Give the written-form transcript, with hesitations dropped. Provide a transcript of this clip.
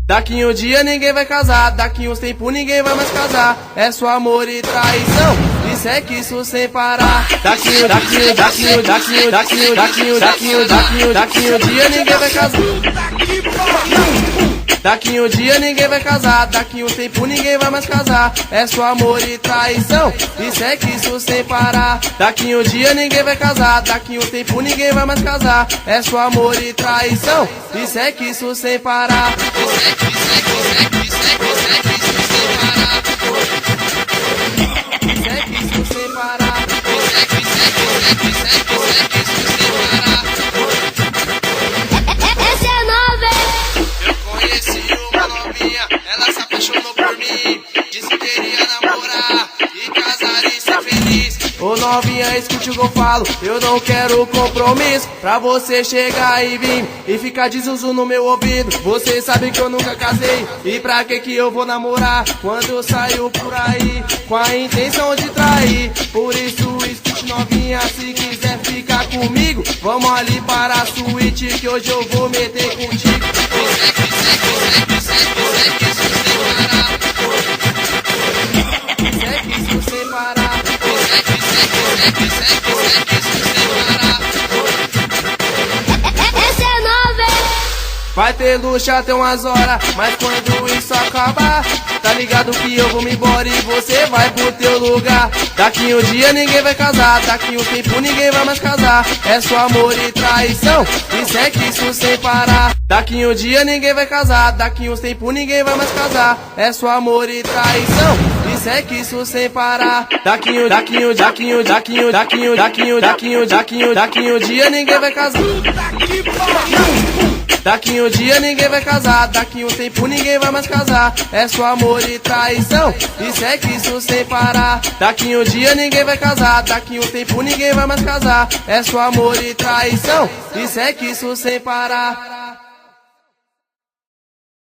Daqui um dia ninguém vai casar, daqui uns tempos ninguém vai mais casar. É só amor e traição, isso é que isso sem parar. Daqui um dia ninguém vai casar. Daqui um dia ninguém vai casar, daqui um tempo ninguém vai mais casar. É só amor e traição, isso é que isso sem parar. Daqui um dia ninguém vai casar, daqui um tempo ninguém vai mais casar. É só amor e traição, isso é que isso sem parar. Ela se apaixonou por mim, disse que queria namorar e casar e ser feliz. Ô novinha, escute o que eu falo, eu não quero compromisso pra você chegar e vir e ficar de zuzu no meu ouvido. Você sabe que eu nunca casei, e pra que eu vou namorar quando eu saio por aí com a intenção de trair? Por isso escute novinha, se quiser ficar comigo, vamos ali para a suíte que hoje eu vou meter contigo. Vai ter luxo até umas horas, mas quando isso acabar, tá ligado que eu vou me embora e você vai pro teu lugar. Daqui um dia ninguém vai casar, daqui um tempo ninguém vai mais casar. É só amor e traição, isso é que isso sem parar. Daqui um dia ninguém vai casar, daqui uns tempo ninguém vai mais casar. É só amor e traição, isso é que isso sem parar. Daqui um dia ninguém vai casar. Daqui um dia ninguém vai casar, daqui um tempo ninguém vai mais casar. É só amor e traição, isso é que isso sem parar. Daqui um dia ninguém vai casar, daqui um tempo ninguém vai mais casar. É só amor e traição, isso é que isso sem parar.